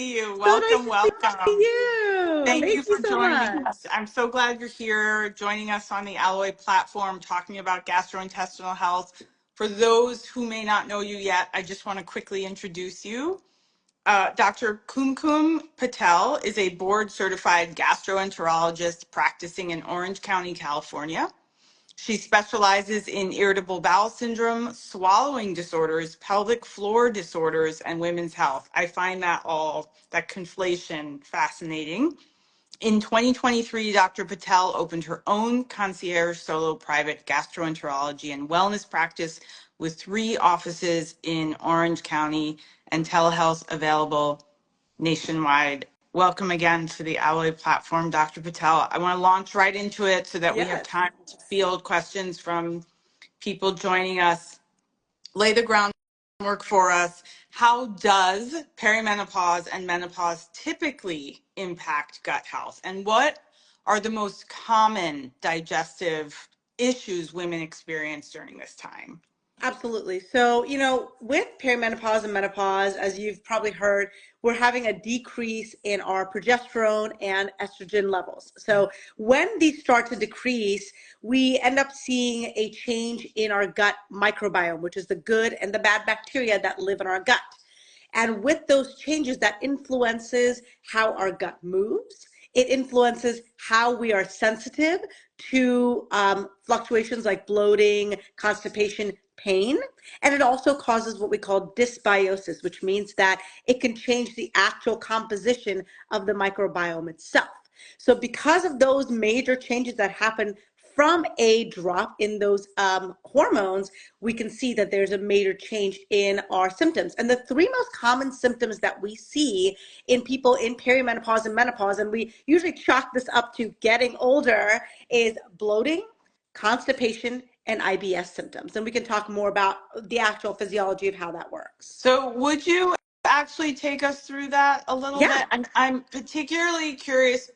see you. So nice Welcome, to see welcome. you. Thank you Thank you for so joining much. us. I'm so glad you're here, joining us on the Alloy platform, talking about gastrointestinal health. For those who may not know you yet, I just want to quickly introduce you. Dr. Kumkum Patel is a board-certified gastroenterologist practicing in Orange County, California. She specializes in irritable bowel syndrome, swallowing disorders, pelvic floor disorders, and women's health. I find that conflation fascinating. In 2023, Dr. Patel opened her own concierge solo private gastroenterology and wellness practice with 3 offices in Orange County and telehealth available nationwide. Welcome again to the Alloy platform, Dr. Patel. I want to launch right into it so that we have Yes. time to field questions from people joining us. Lay the groundwork for us. How does perimenopause and menopause typically impact gut health? And what are the most common digestive issues women experience during this time? Absolutely. So, with perimenopause and menopause, as you've probably heard, we're having a decrease in our progesterone and estrogen levels. So, when these start to decrease, we end up seeing a change in our gut microbiome, which is the good and the bad bacteria that live in our gut. And with those changes, that influences how our gut moves. It influences how we are sensitive to fluctuations like bloating, constipation, pain. And it also causes what we call dysbiosis, which means that it can change the actual composition of the microbiome itself. So because of those major changes that happen from a drop in those hormones, we can see that there's a major change in our symptoms. And the 3 most common symptoms that we see in people in perimenopause and menopause, and we usually chalk this up to getting older, is bloating, constipation, and IBS symptoms. And we can talk more about the actual physiology of how that works. So would you actually take us through that a little Yeah. bit? I'm particularly curious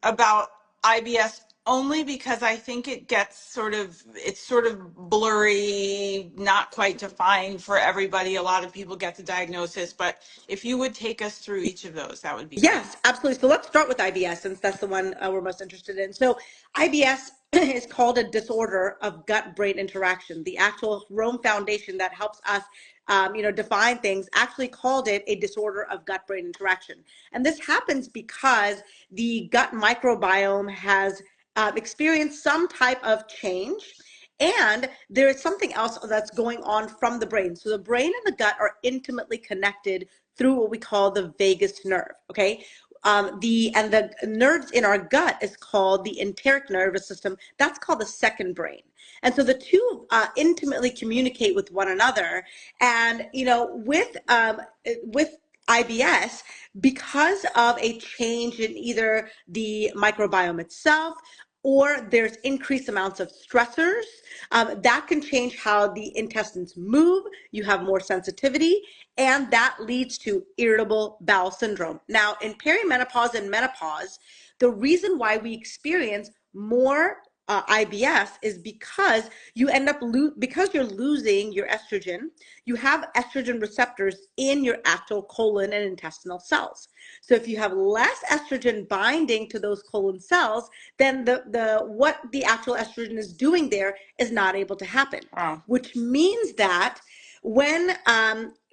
about IBS only because I think it's sort of blurry, not quite defined for everybody. A lot of people get the diagnosis, but if you would take us through each of those, that would be great. Yes, absolutely. So let's start with IBS since that's the one we're most interested in. So IBS is called a disorder of gut-brain interaction. The actual Rome Foundation that helps us define things actually called it a disorder of gut-brain interaction. And this happens because the gut microbiome has experienced some type of change. And there is something else that's going on from the brain. So the brain and the gut are intimately connected through what we call the vagus nerve. Okay. The nerves in our gut is called the enteric nervous system. That's called the second brain. And so the two intimately communicate with one another. And with IBS, because of a change in either the microbiome itself or there's increased amounts of stressors, that can change how the intestines move. You have more sensitivity, and that leads to irritable bowel syndrome. Now, in perimenopause and menopause, the reason why we experience more IBS is because you end up because you're losing your estrogen. You have estrogen receptors in your actual colon and intestinal cells. So if you have less estrogen binding to those colon cells, then what the actual estrogen is doing there is not able to happen. Wow. Which means that when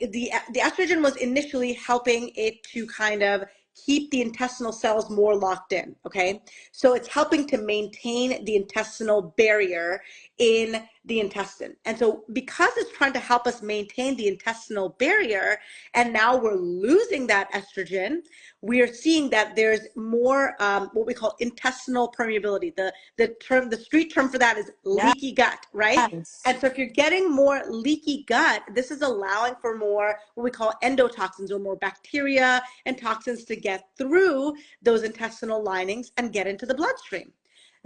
the estrogen was initially helping it to kind of keep the intestinal cells more locked in, okay? So it's helping to maintain the intestinal barrier in the intestine. And so because it's trying to help us maintain the intestinal barrier, and now we're losing that estrogen, we are seeing that there's more what we call intestinal permeability. The street term for that is leaky gut, right? Yes. And so if you're getting more leaky gut, this is allowing for more what we call endotoxins, or more bacteria and toxins to get through those intestinal linings and get into the bloodstream.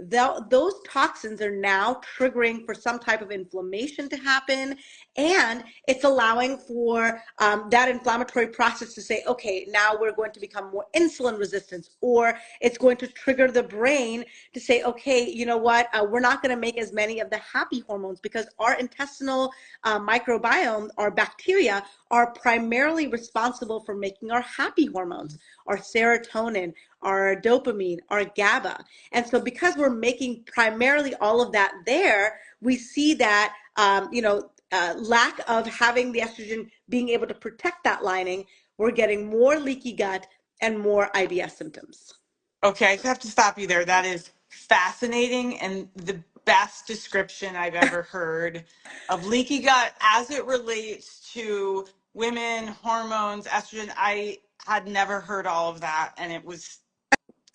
Those toxins are now triggering for some type of inflammation to happen, and it's allowing for that inflammatory process to say, okay, now we're going to become more insulin resistant, or it's going to trigger the brain to say, okay, you know what, we're not going to make as many of the happy hormones because our intestinal microbiome, our bacteria, are primarily responsible for making our happy hormones, our serotonin, our dopamine, our GABA. And so because we're making primarily all of that there, we see that, lack of having the estrogen being able to protect that lining, we're getting more leaky gut and more IBS symptoms. Okay, I have to stop you there. That is fascinating and the best description I've ever heard of leaky gut as it relates to women, hormones, estrogen. I had never heard all of that, and it was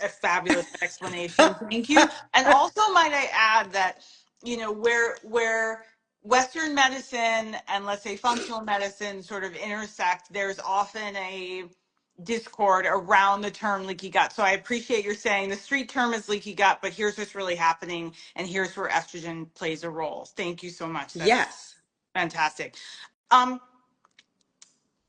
a fabulous explanation. Thank you. And also, might I add that, where Western medicine and, let's say, functional medicine sort of intersect, there's often a discord around the term leaky gut. So I appreciate you're saying the street term is leaky gut, but here's what's really happening, and here's where estrogen plays a role. Thank you so much. That's Yes. fantastic. Um,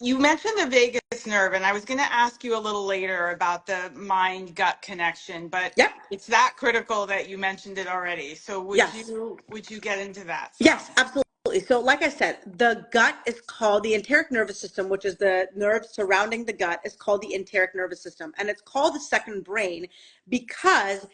you mentioned the vagus nerve, and I was going to ask you a little later about the mind gut connection, but Yep. it's that critical that you mentioned it already. So Yes. would you get into that Yes, some? absolutely. So, like I said, the gut is called the enteric nervous system, which is the nerve surrounding the gut, is called the enteric nervous system. And it's called the second brain because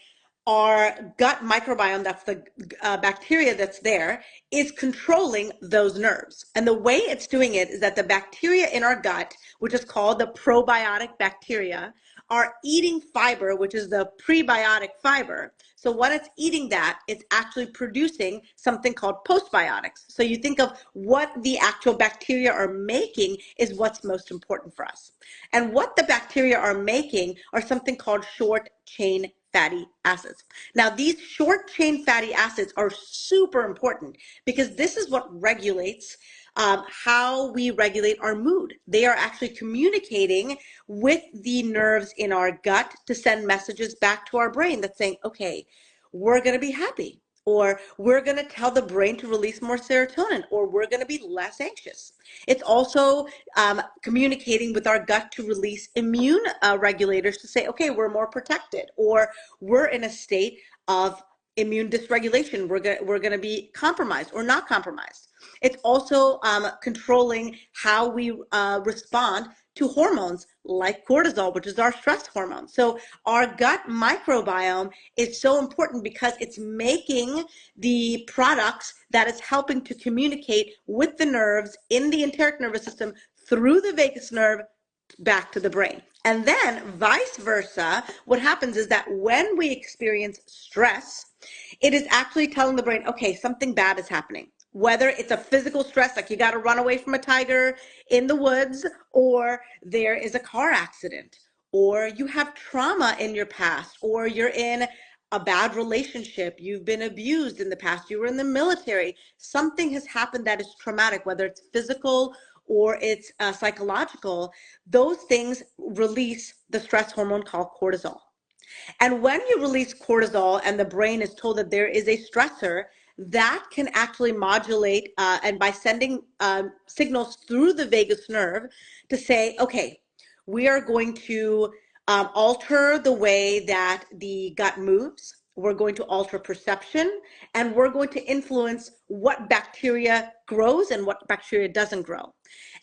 our gut microbiome, that's the bacteria that's there, is controlling those nerves. And the way it's doing it is that the bacteria in our gut, which is called the probiotic bacteria, are eating fiber, which is the prebiotic fiber. So when it's eating that, it's actually producing something called postbiotics. So you think of what the actual bacteria are making is what's most important for us. And what the bacteria are making are something called short chain fatty acids. Now, these short chain fatty acids are super important because this is what regulates how we regulate our mood. They are actually communicating with the nerves in our gut to send messages back to our brain that's saying, okay, we're going to be happy, or we're going to tell the brain to release more serotonin, or we're going to be less anxious. It's also communicating with our gut to release immune regulators to say, okay, we're more protected, or we're in a state of immune dysregulation. We're going to be compromised or not compromised. It's also controlling how we respond to hormones like cortisol, which is our stress hormone. So our gut microbiome is so important because it's making the products that is helping to communicate with the nerves in the enteric nervous system through the vagus nerve back to the brain. And then vice versa, what happens is that when we experience stress, it is actually telling the brain, okay, something bad is happening. Whether it's a physical stress, like you got to run away from a tiger in the woods, or there is a car accident, or you have trauma in your past, or you're in a bad relationship, you've been abused in the past, you were in the military, something has happened that is traumatic, whether it's physical or it's psychological, those things release the stress hormone called cortisol. And when you release cortisol and the brain is told that there is a stressor, that can actually modulate and by sending signals through the vagus nerve to say, okay, we are going to alter the way that the gut moves. We're going to alter perception, and we're going to influence what bacteria grows and what bacteria doesn't grow.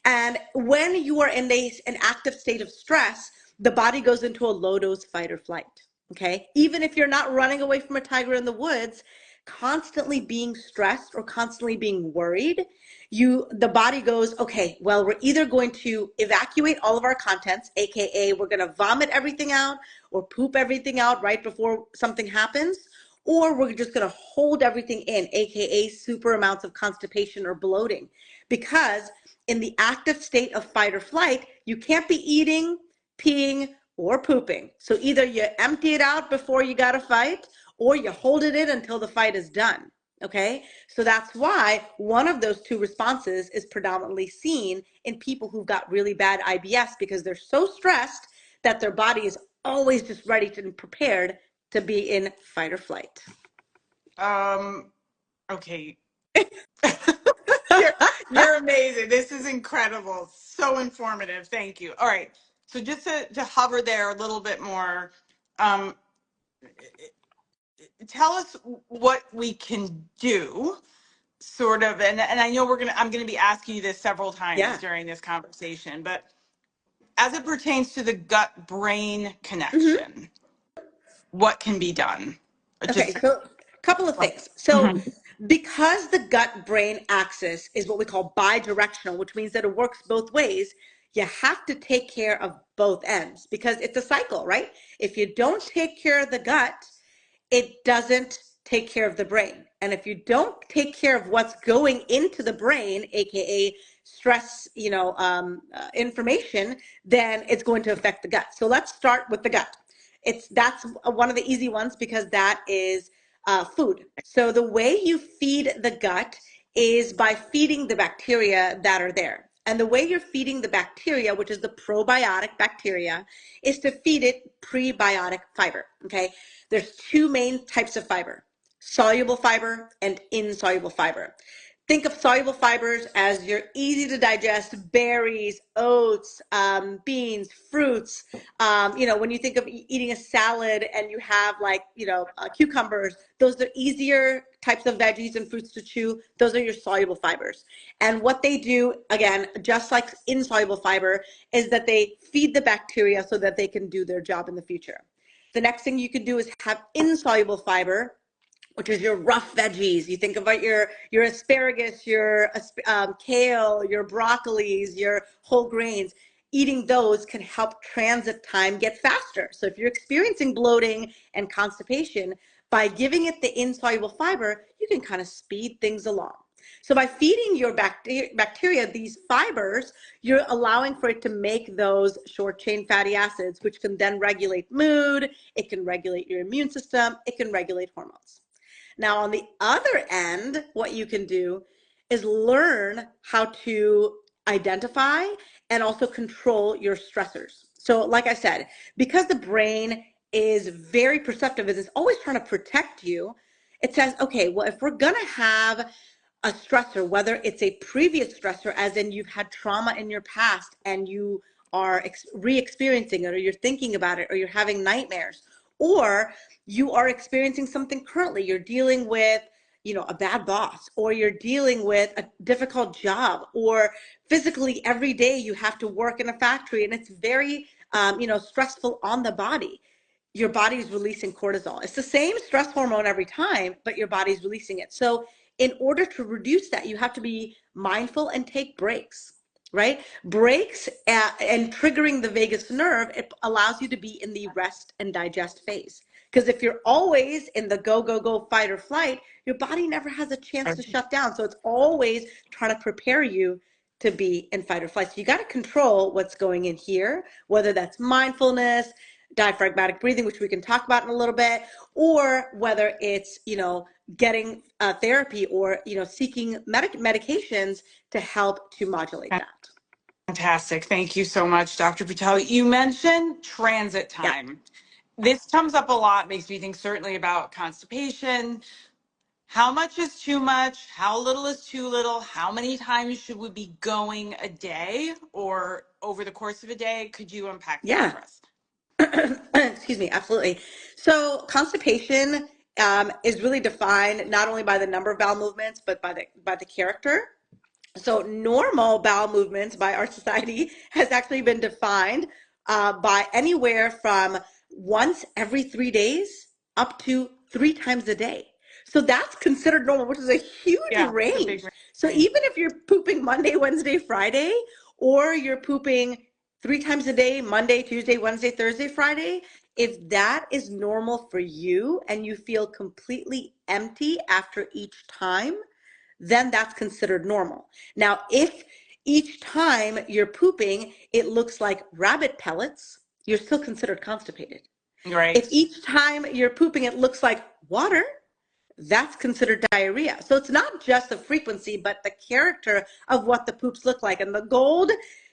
And when you are in an active state of stress, the body goes into a low dose fight or flight. Okay. Even if you're not running away from a tiger in the woods, constantly being stressed or constantly being worried, the body goes, okay, well, we're either going to evacuate all of our contents, aka we're going to vomit everything out or poop everything out right before something happens, or we're just going to hold everything in, aka super amounts of constipation or bloating. Because in the active state of fight or flight, you can't be eating, peeing, or pooping. So either you empty it out before you got to fight, or you hold it in until the fight is done. Okay, so that's why one of those two responses is predominantly seen in people who've got really bad IBS because they're so stressed that their body is always just ready and prepared to be in fight or flight. Okay. you're, you're amazing. This is incredible. So informative. Thank you. All right. So just to hover there a little bit more, um, tell us what we can do sort of, and I know I'm gonna be asking you this several times Yeah. during this conversation, but as it pertains to the gut brain Hmm. connection, what can be done? Okay, Just so a couple of things. So Mhm. because the gut brain axis is what we call bidirectional, which means that it works both ways, you have to take care of both ends because it's a cycle, right? If you don't take care of the gut, it doesn't take care of the brain. And if you don't take care of what's going into the brain, aka stress, information, then it's going to affect the gut. So let's start with the gut. That's one of the easy ones because that is food. So the way you feed the gut is by feeding the bacteria that are there. And the way you're feeding the bacteria, which is the probiotic bacteria, is to feed it prebiotic fiber. Okay. There's two main types of fiber, soluble fiber and insoluble fiber. Think of soluble fibers as your easy to digest berries, oats, beans, fruits. When you think of eating a salad and you have cucumbers, those are easier types of veggies and fruits to chew. Those are your soluble fibers. And what they do, again, just like insoluble fiber, is that they feed the bacteria so that they can do their job in the future. The next thing you can do is have insoluble fiber, which is your rough veggies. You think about your asparagus, your kale, your broccolis, your whole grains. Eating those can help transit time get faster. So if you're experiencing bloating and constipation, by giving it the insoluble fiber, you can kind of speed things along. So by feeding your bacteria these fibers, you're allowing for it to make those short chain fatty acids, which can then regulate mood, it can regulate your immune system, it can regulate hormones. Now, on the other end, what you can do is learn how to identify and also control your stressors. So, like I said, because the brain is very perceptive, it's always trying to protect you. It says, okay, well, if we're going to have a stressor, whether it's a previous stressor, as in you've had trauma in your past and you are re-experiencing it, or you're thinking about it, or you're having nightmares, or you are experiencing something currently, you're dealing with a bad boss, or you're dealing with a difficult job, or physically every day you have to work in a factory and it's very stressful on the body. Your body's releasing cortisol. It's the same stress hormone every time, but your body's releasing it. So in order to reduce that, you have to be mindful and take breaks, right? Breaks and triggering the vagus nerve, it allows you to be in the rest and digest phase. Because if you're always in the go, go, go, fight or flight, your body never has a chance to shut down. So it's always trying to prepare you to be in fight or flight. So you got to control what's going in here, whether that's mindfulness, diaphragmatic breathing, which we can talk about in a little bit, or whether it's, getting therapy or, seeking medications to help to modulate that. fantastic. Thank you so much, Dr. Patel. You mentioned transit Yeah. time. This comes up a lot, makes me think certainly about constipation. How much is too much? How little is too little? How many times should we be going a day or over the course of a day? Could you unpack that Yeah. for us? Excuse me. Absolutely. So constipation is really defined not only by the number of bowel movements, but by the character. So normal bowel movements by our society has actually been defined by anywhere from once every 3 days up to 3 times a day. So that's considered normal, which is a huge Yeah, it's a big range. So range. even if you're pooping Monday, Wednesday, Friday, or you're pooping 3 times a day, Monday, Tuesday, Wednesday, Thursday, Friday, if that is normal for you and you feel completely empty after each time, then that's considered normal. Now, if each time you're pooping, it looks like rabbit pellets, you're still considered constipated. If Right. each time you're pooping, it looks like water, that's considered diarrhea. So it's not just the frequency, but the character of what the poops look like. And the gold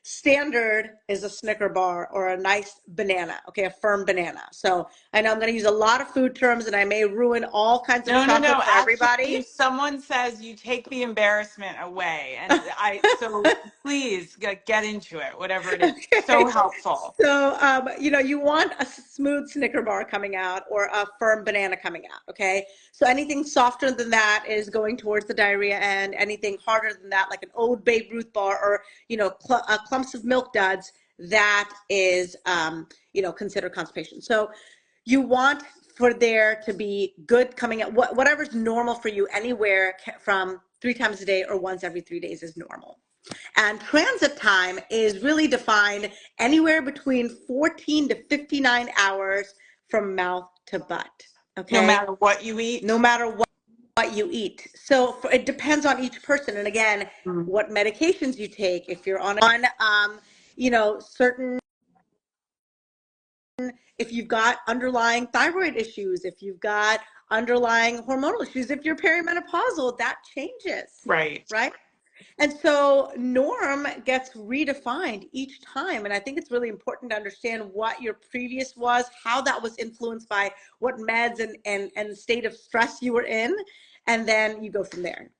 Standard is a Snicker bar or a nice banana, okay, a firm banana. So I know I'm going to use a lot of food terms and I may ruin all kinds of No, no, chocolate no. for Actually, everybody. if someone says you take the embarrassment away, and so please get into it, whatever it is. So Okay. helpful. So, you want a smooth Snicker bar coming out or a firm banana coming out. Okay. So anything softer than that is going towards the diarrhea end. Anything harder than that, like an old Babe Ruth bar or, clumps of Milk Duds, that is, considered constipation. So you want for there to be good coming out, whatever's normal for you, anywhere from 3 times a day or once every 3 days is normal. And transit time is really defined anywhere between 14 to 59 hours from mouth to butt. No Okay. matter what you No eat. matter what you eat. So it depends on each person. And again, Mm. what medications you take, if you're on, certain, if you've got underlying thyroid issues, if you've got underlying hormonal issues, if you're perimenopausal, that changes, Right. right? And so norm gets redefined each time. And I think it's really important to understand what your previous was, how that was influenced by what meds and state of stress you were in. And then you go from there.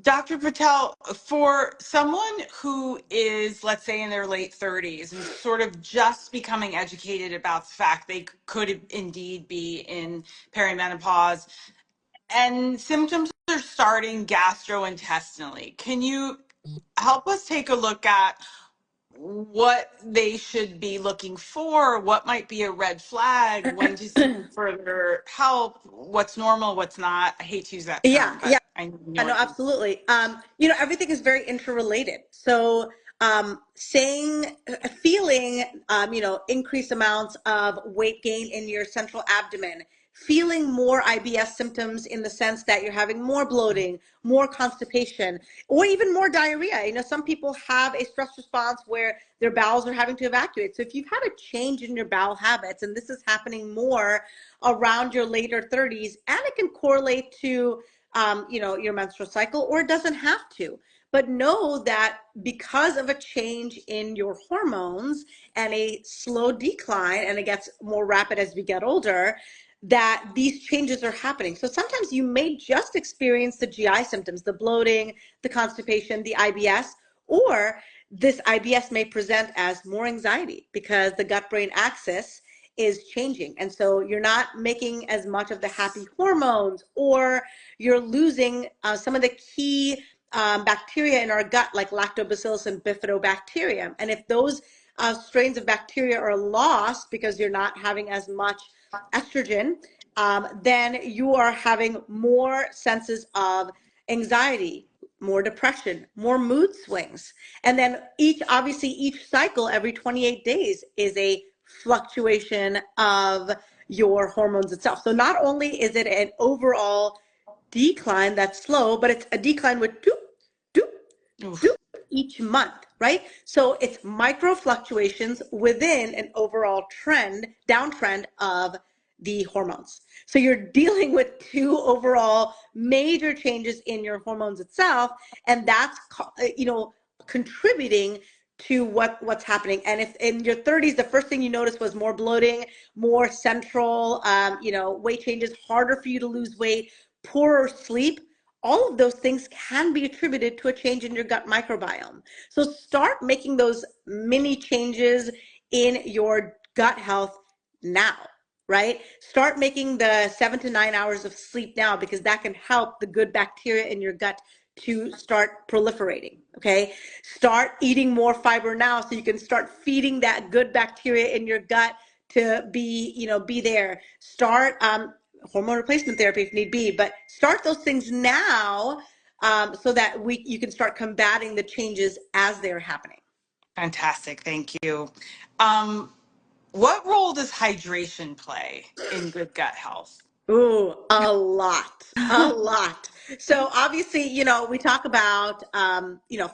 Dr. Patel, for someone who is, let's say, in their late 30s and sort of just becoming educated about the fact they could indeed be in perimenopause and symptoms are starting gastrointestinally, can you help us take a look at what they should be looking for, what might be a red flag, when to seek further help, what's normal, what's not? I hate to use that Yeah, term, yeah. but I know No, what you mean. absolutely. Everything is very interrelated. So, feeling, increased amounts of weight gain in your central abdomen, feeling more IBS symptoms in the sense that you're having more bloating, more constipation, or even more diarrhea. Some people have a stress response where their bowels are having to evacuate. So if you've had a change in your bowel habits, and this is happening more around your later 30s, and it can correlate to your menstrual cycle, or it doesn't have to. But know that because of a change in your hormones and a slow decline, and it gets more rapid as we get older, that these changes are happening. So sometimes you may just experience the GI symptoms, the bloating, the constipation, the IBS, or this IBS may present as more anxiety because the gut-brain axis is changing. And so you're not making as much of the happy hormones, or you're losing some of the key bacteria in our gut, like lactobacillus and bifidobacterium. And if those strains of bacteria are lost because you're not having as much estrogen, then you are having more senses of anxiety, more depression, more mood swings. And then obviously each cycle every 28 days is a fluctuation of your hormones itself. So not only is it an overall decline that's slow, but it's a decline with doop, doop, doop Oof. each month, right? So it's micro fluctuations within an overall downtrend of the hormones. So you're dealing with two overall major changes in your hormones itself, and that's contributing to what's happening. And if in your 30s the first thing you noticed was more bloating, more central, weight changes, harder for you to lose weight, poorer sleep, all of those things can be attributed to a change in your gut microbiome. So start making those mini changes in your gut health now, right? Start making the 7 to 9 hours of sleep now, because that can help the good bacteria in your gut to start proliferating. Okay. Start eating more fiber now so you can start feeding that good bacteria in your gut to be there. Start hormone replacement therapy if need be, but start those things now, so that you can start combating the changes as they're happening. Fantastic. Thank you. Um, what role does hydration play in good gut health? Ooh, a lot, a lot. So obviously, we talk about,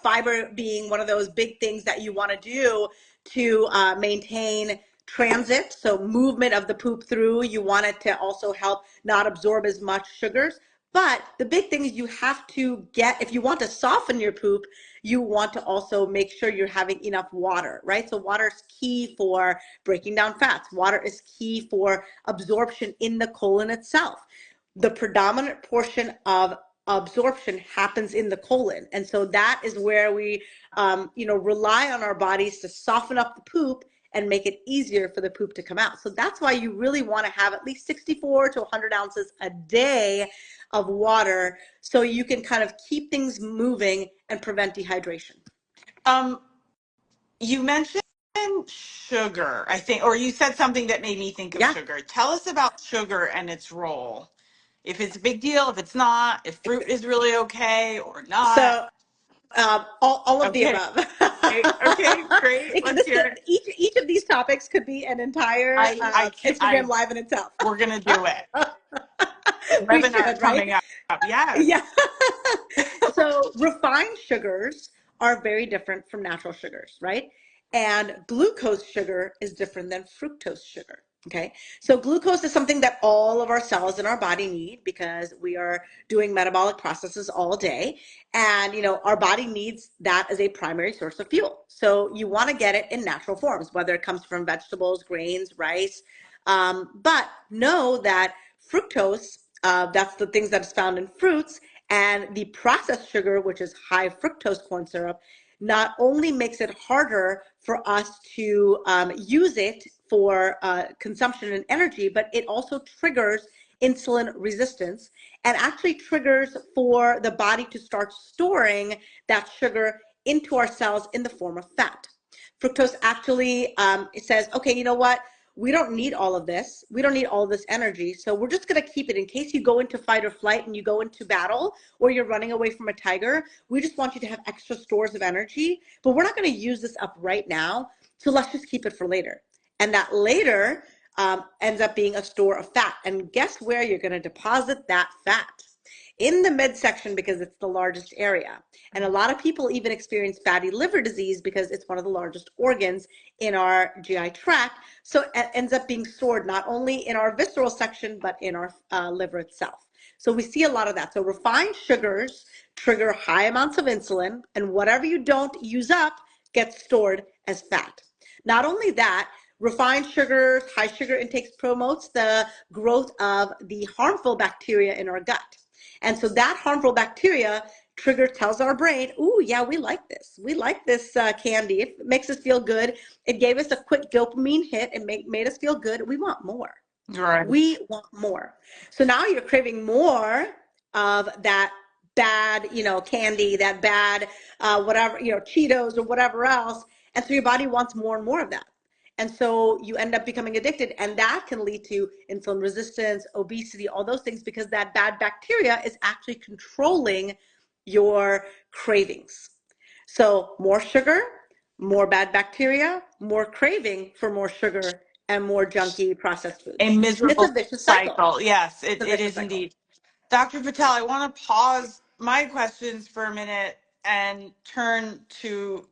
fiber being one of those big things that you want to do to maintain transit. So movement of the poop through, you want it to also help not absorb as much sugars. But the big thing is you have to get, if you want to soften your poop, you want to also make sure you're having enough water, right? So water is key for breaking down fats. Water is key for absorption in the colon itself. The predominant portion of absorption happens in the colon. And so that is where we, rely on our bodies to soften up the poop and make it easier for the poop to come out. So that's why you really want to have at least 64 to 100 ounces a day of water so you can kind of keep things moving and prevent dehydration. You mentioned sugar, I think, or you said something that made me think of sugar. Tell us about sugar and its role. If it's a big deal, if it's not, if fruit is really okay or not. So all of the above. Okay, great. Let's hear it. Each of these topics could be an entire Instagram live in itself. We're going to do it. We Webinar should, coming right? up. Yes. Yeah. So refined sugars are very different from natural sugars, right? And glucose sugar is different than fructose sugar. Okay, so glucose is something that all of our cells in our body need because we are doing metabolic processes all day. And, our body needs that as a primary source of fuel. So you want to get it in natural forms, whether it comes from vegetables, grains, rice. But know that fructose, that's the things that's found in fruits, and the processed sugar, which is high fructose corn syrup, not only makes it harder for us to use it for consumption and energy, but it also triggers insulin resistance and actually triggers for the body to start storing that sugar into our cells in the form of fat. Fructose actually it says, okay, you know what? We don't need all of this. We don't need all this energy. So we're just going to keep it in case you go into fight or flight and you go into battle or you're running away from a tiger. We just want you to have extra stores of energy, but we're not going to use this up right now. So let's just keep it for later. And that later ends up being a store of fat. And guess where you're going to deposit that fat? In the midsection, because it's the largest area. And a lot of people even experience fatty liver disease because it's one of the largest organs in our GI tract. So it ends up being stored not only in our visceral section, but in our liver itself. So we see a lot of that. So refined sugars trigger high amounts of insulin, and whatever you don't use up gets stored as fat. Not only that, refined sugars, high sugar intakes promotes the growth of the harmful bacteria in our gut. And so that harmful bacteria tells our brain, ooh, yeah, we like this. We like this candy. It makes us feel good. It gave us a quick dopamine hit and made us feel good. We want more. Right. We want more. So now you're craving more of that bad, candy, that bad, whatever, Cheetos or whatever else. And so your body wants more and more of that. And so you end up becoming addicted, and that can lead to insulin resistance, obesity, all those things, because that bad bacteria is actually controlling your cravings. So more sugar, more bad bacteria, more craving for more sugar, and more junky processed foods. A miserable It's a vicious cycle. Yes, it is cycle. Indeed. Dr. Patel, I want to pause my questions for a minute and turn to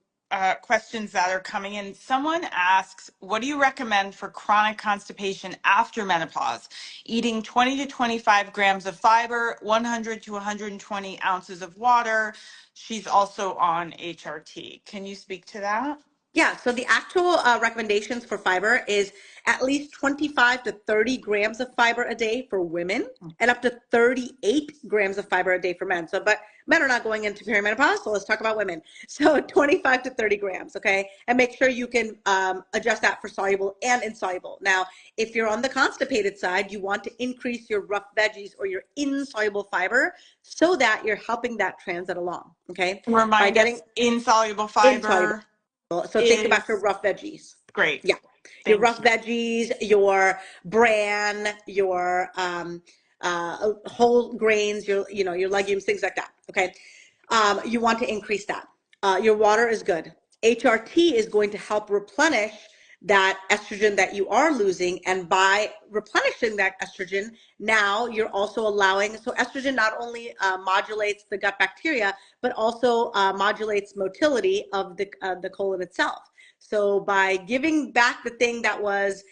questions that are coming in. Someone asks, what do you recommend for chronic constipation after menopause? Eating 20 to 25 grams of fiber, 100 to 120 ounces of water. She's also on HRT. Can you speak to that? Yeah, so the actual recommendations for fiber is at least 25 to 30 grams of fiber a day for women and up to 38 grams of fiber a day for men. So, but men are not going into perimenopause, so let's talk about women. So 25 to 30 grams, okay? And make sure you can adjust that for soluble and insoluble. Now, if you're on the constipated side, you want to increase your rough veggies or your insoluble fiber so that you're helping that transit along, okay? Remind us, insoluble fiber. So think about your rough veggies. Great. Yeah. Your rough veggies, your bran, your whole grains, your legumes, things like that. Okay. You want to increase that. Your water is good. HRT is going to help replenish that estrogen that you are losing, and by replenishing that estrogen, now you're also allowing, so estrogen not only modulates the gut bacteria, but also modulates motility of the colon itself. So by giving back the thing that was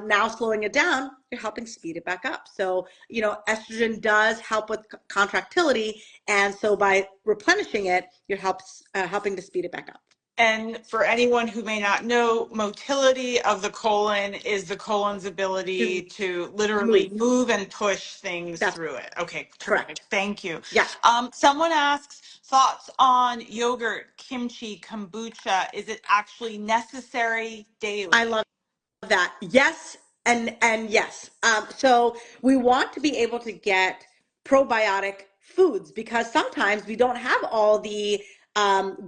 now slowing it down, you're helping speed it back up. So, estrogen does help with contractility. And so by replenishing it, you're helping to speed it back up. And for anyone who may not know, motility of the colon is the colon's ability to literally move and push things through it. Okay, terrific. Correct. Thank you. Yeah. Someone asks, thoughts on yogurt, kimchi, kombucha. Is it actually necessary daily? I love that. Yes, and yes. So we want to be able to get probiotic foods because sometimes we don't have all the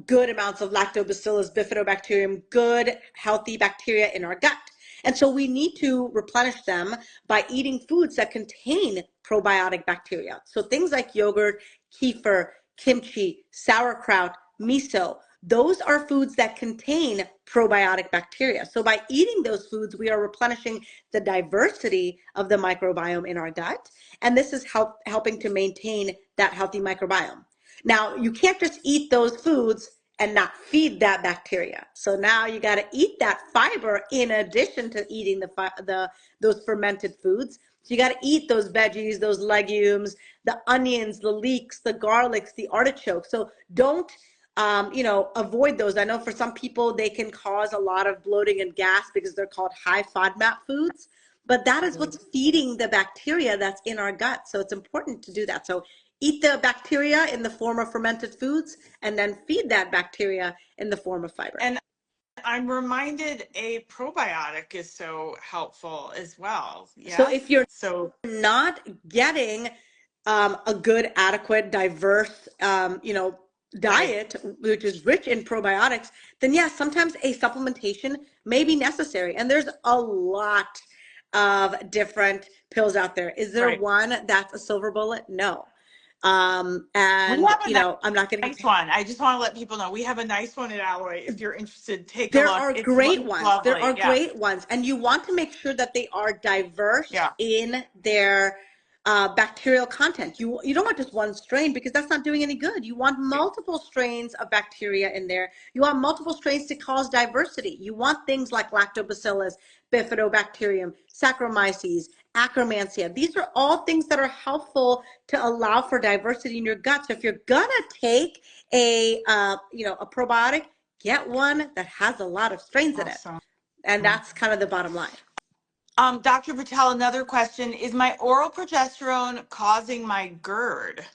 good amounts of lactobacillus, bifidobacterium, good healthy bacteria in our gut. And so we need to replenish them by eating foods that contain probiotic bacteria. So things like yogurt, kefir, kimchi, sauerkraut, miso, those are foods that contain probiotic bacteria. So by eating those foods, we are replenishing the diversity of the microbiome in our gut. And this is helping to maintain that healthy microbiome. Now, you can't just eat those foods and not feed that bacteria. So now you got to eat that fiber in addition to eating those fermented foods. So you got to eat those veggies, those legumes, the onions, the leeks, the garlics, the artichokes. So don't avoid those. I know for some people, they can cause a lot of bloating and gas because they're called high FODMAP foods, but that is what's feeding the bacteria that's in our gut. So it's important to do that. So eat the bacteria in the form of fermented foods and then feed that bacteria in the form of fiber. And I'm reminded a probiotic is so helpful as well. Yes? So if you're not getting a good, adequate, diverse, diet, which is rich in probiotics, then yes, sometimes a supplementation may be necessary. And there's a lot of different pills out there. Is there one that's a silver bullet? No. And I'm not going to nice one. I just want to let people know we have a nice one at Alloy. If you're interested, take a there look. Are it's great ones. Lovely. There are great ones, and you want to make sure that they are diverse in their bacterial content. You don't want just one strain because that's not doing any good. You want multiple strains of bacteria in there. You want multiple strains to cause diversity. You want things like lactobacillus, bifidobacterium, Saccharomyces, Akkermansia. These are all things that are helpful to allow for diversity in your gut. So if you're gonna take a probiotic, get one that has a lot of strains in it. And that's kind of the bottom line. Dr. Patel, another question. Is my oral progesterone causing my GERD?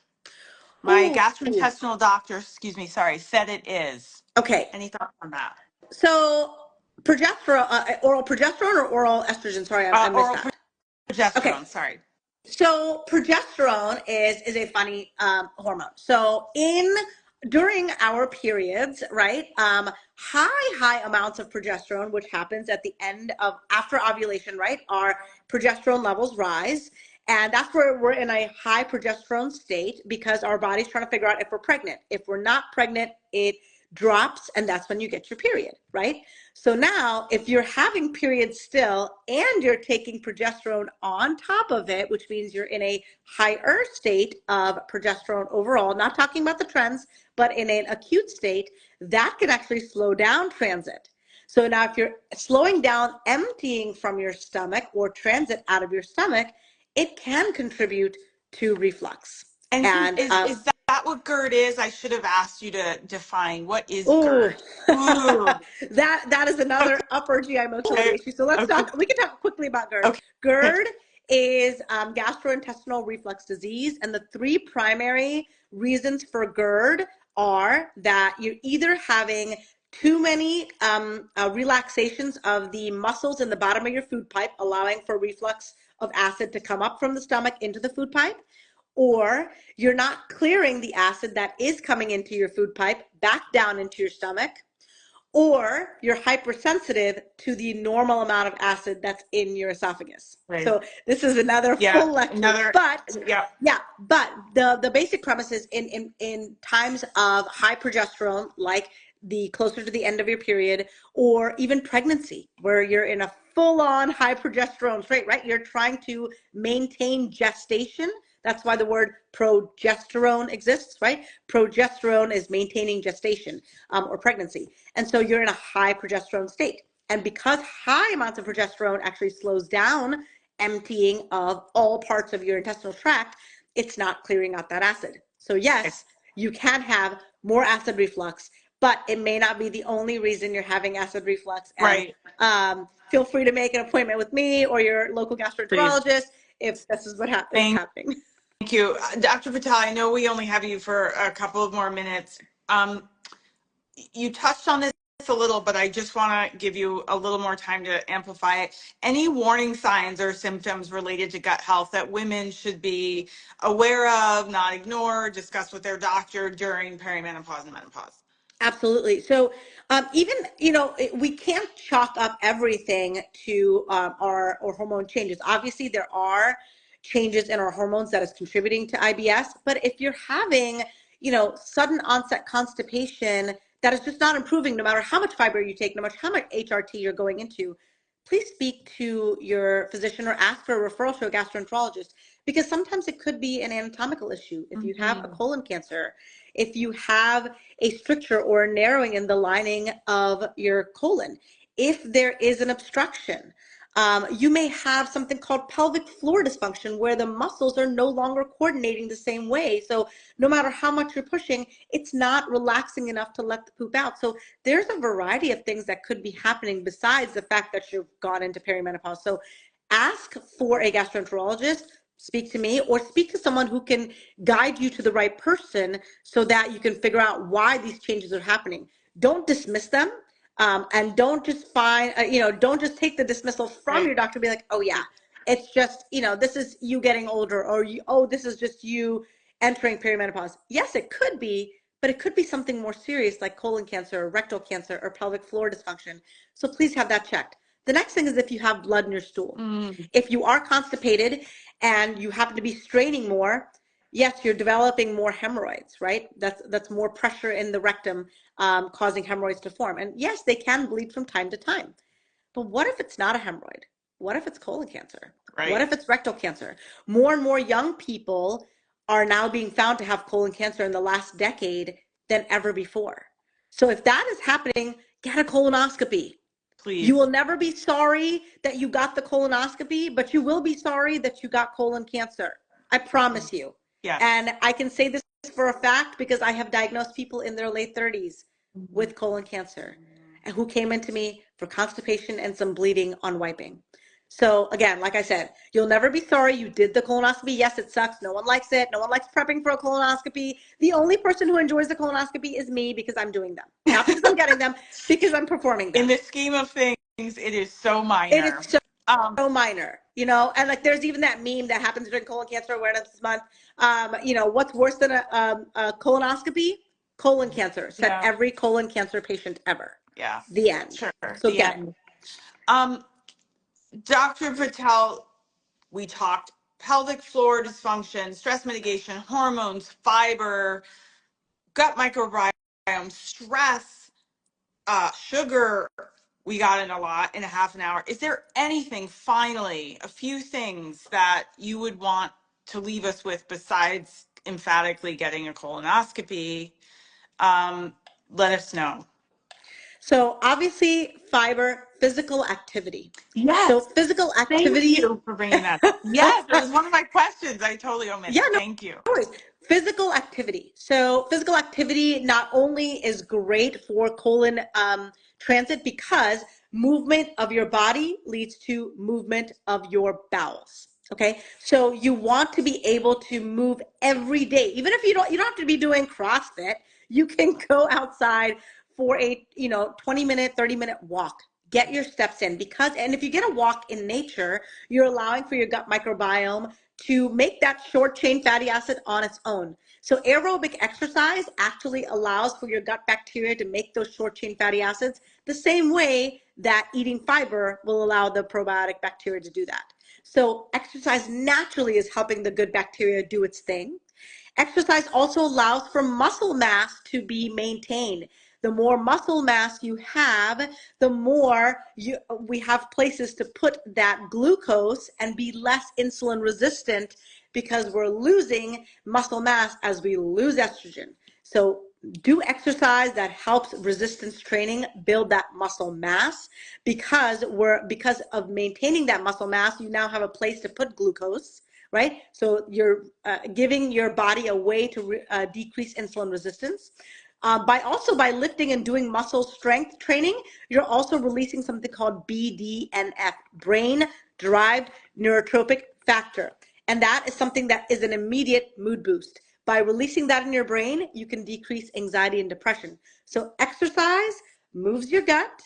My gastrointestinal doctor, said it is. Okay. Any thoughts on that? So progesterone, oral progesterone or oral estrogen? Sorry, I missed oral that. Progesterone, sorry. So progesterone is a funny hormone. So during our periods, right, high amounts of progesterone, which happens at the end of after ovulation, right, our progesterone levels rise. And that's where we're in a high progesterone state because our body's trying to figure out if we're pregnant. If we're not pregnant, it drops, and that's when you get your period, right? So now, if you're having periods still and you're taking progesterone on top of it, which means you're in a higher state of progesterone overall, not talking about the trends, but in an acute state, that can actually slow down transit. So now if you're slowing down emptying from your stomach or transit out of your stomach, it can contribute to reflux. And is that what GERD is? I should have asked you to define what is GERD. That is another upper GI motility issue. So let's talk. We can talk quickly about GERD. GERD is gastrointestinal reflux disease, and the three primary reasons for GERD are that you're either having too many relaxations of the muscles in the bottom of your food pipe, allowing for reflux of acid to come up from the stomach into the food pipe, or you're not clearing the acid that is coming into your food pipe back down into your stomach, or you're hypersensitive to the normal amount of acid that's in your esophagus. Right. So this is another full lecture. But the basic premise is in times of high progesterone, like the closer to the end of your period, or even pregnancy, where you're in a full-on high progesterone trait, right? You're trying to maintain gestation That's why the word progesterone exists, right? Progesterone is maintaining gestation or pregnancy. And so you're in a high progesterone state. And because high amounts of progesterone actually slows down emptying of all parts of your intestinal tract, it's not clearing out that acid. So yes, you can have more acid reflux, but it may not be the only reason you're having acid reflux. And feel free to make an appointment with me or your local gastroenterologist if this is what is happening. Thank you. Dr. Patel, I know we only have you for a couple of more minutes. You touched on this a little, but I just want to give you a little more time to amplify it. Any warning signs or symptoms related to gut health that women should be aware of, not ignore, discuss with their doctor during perimenopause and menopause? Absolutely. So even, we can't chalk up everything to our hormone changes. Obviously, there are changes in our hormones that is contributing to IBS. But if you're having, sudden onset constipation that is just not improving, no matter how much fiber you take, no matter how much HRT you're going into, please speak to your physician or ask for a referral to a gastroenterologist, because sometimes it could be an anatomical issue. If you have a colon cancer, if you have a stricture or a narrowing in the lining of your colon, if there is an obstruction, you may have something called pelvic floor dysfunction where the muscles are no longer coordinating the same way. So no matter how much you're pushing, it's not relaxing enough to let the poop out. So there's a variety of things that could be happening besides the fact that you've gone into perimenopause. So ask for a gastroenterologist, speak to me, or speak to someone who can guide you to the right person so that you can figure out why these changes are happening. Don't dismiss them. And don't just don't just take the dismissal from your doctor and be like, oh yeah, it's just, this is you getting older, or this is just you entering perimenopause. Yes, it could be, but it could be something more serious like colon cancer or rectal cancer or pelvic floor dysfunction. So please have that checked. The next thing is if you have blood in your stool. If you are constipated and you happen to be straining more, yes, you're developing more hemorrhoids, right? That's more pressure in the rectum causing hemorrhoids to form. And yes, they can bleed from time to time. But what if it's not a hemorrhoid? What if it's colon cancer? Right. What if it's rectal cancer? More and more young people are now being found to have colon cancer in the last decade than ever before. So if that is happening, get a colonoscopy. Please. You will never be sorry that you got the colonoscopy, but you will be sorry that you got colon cancer. I promise you. Yeah. And I can say this for a fact because I have diagnosed people in their late 30s with colon cancer and who came into me for constipation and some bleeding on wiping. So again, like I said, you'll never be sorry you did the colonoscopy. Yes, it sucks. No one likes it. No one likes prepping for a colonoscopy. The only person who enjoys the colonoscopy is me because I'm doing them. Not because I'm getting them, because I'm performing them. In the scheme of things, it is so minor. It is so minor, and like there's even that meme that happens during colon cancer awareness month. What's worse than a colonoscopy? Colon cancer. Said every colon cancer patient ever. Yeah. The end. Sure. So get it. Dr. Patel, we talked pelvic floor dysfunction, stress mitigation, hormones, fiber, gut microbiome, stress, sugar. We got in a lot in a half an hour. Is there anything, finally, a few things that you would want to leave us with besides emphatically getting a colonoscopy? Let us know. So obviously fiber, physical activity. Yes. So physical activity. Thank you for bringing that up. Yes, it was one of my questions. I totally omitted. Yeah, no, thank you. Always. Physical activity. So physical activity not only is great for colon transit because movement of your body leads to movement of your bowels. Okay, so you want to be able to move every day, even if you don't have to be doing CrossFit. You can go outside for a 20-minute, 30-minute walk. Get your steps in and if you get a walk in nature, you're allowing for your gut microbiome to make that short chain fatty acid on its own. So aerobic exercise actually allows for your gut bacteria to make those short chain fatty acids the same way that eating fiber will allow the probiotic bacteria to do that. So exercise naturally is helping the good bacteria do its thing. Exercise also allows for muscle mass to be maintained. The more muscle mass you have, the more we have places to put that glucose and be less insulin resistant because we're losing muscle mass as we lose estrogen. So do exercise that helps resistance training build that muscle mass, because of maintaining that muscle mass, you now have a place to put glucose, right? So you're giving your body a way to decrease insulin resistance. By lifting and doing muscle strength training, you're also releasing something called BDNF, brain derived neurotropic factor. And that is something that is an immediate mood boost. By releasing that in your brain, you can decrease anxiety and depression. So exercise moves your gut,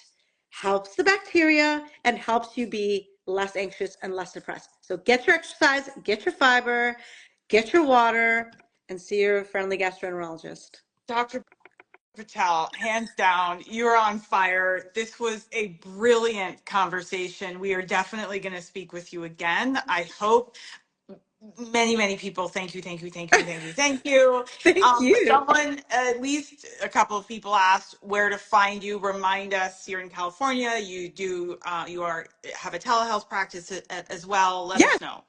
helps the bacteria, and helps you be less anxious and less depressed. So get your exercise, get your fiber, get your water, and see your friendly gastroenterologist. Dr. Patel, hands down, you're on fire. This was a brilliant conversation. We are definitely going to speak with you again. I hope many people. Thank you, thank you, thank you, thank you, thank you. Thank you. Someone, at least a couple of people asked where to find you. Remind us, you're in California. You do, have a telehealth practice as well. Let Yes. us know.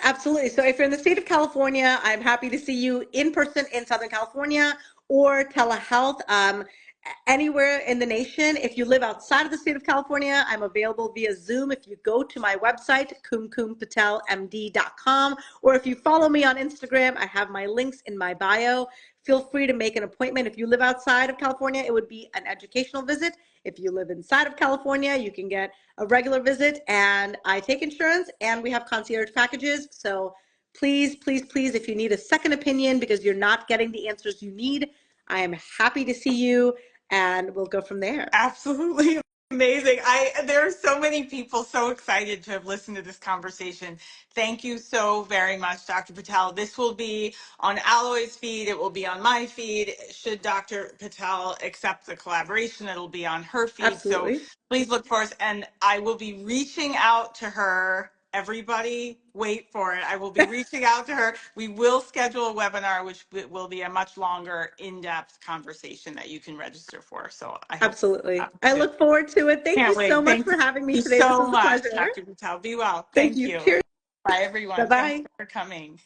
Absolutely. So if you're in the state of California, I'm happy to see you in person in Southern California, or telehealth anywhere in the nation. If you live outside of the state of California, I'm available via Zoom. If you go to my website, kumkumpatelmd.com, or if you follow me on Instagram, I have my links in my bio. Feel free to make an appointment. If you live outside of California, it would be an educational visit. If you live inside of California, you can get a regular visit, and I take insurance, and we have concierge packages. So please, please, please, if you need a second opinion because you're not getting the answers you need, I am happy to see you, and we'll go from there. Absolutely amazing. There are so many people so excited to have listened to this conversation. Thank you so very much, Dr. Patel. This will be on Alloy's feed. It will be on my feed. Should Dr. Patel accept the collaboration, it'll be on her feed. So Absolutely. please look for us. And I will be reaching out to her. Everybody, wait for it. I will be reaching out to her. We will schedule a webinar, which will be a much longer, in-depth conversation that you can register for. So I hope Absolutely. I soon. look forward to it. Thank you Can't so wait. much Thank for having me you today. This so was a much, pleasure. Dr. Patel. Be well. Thank Thank you. you. Cheers. Bye, everyone. Thanks Bye-bye. for coming.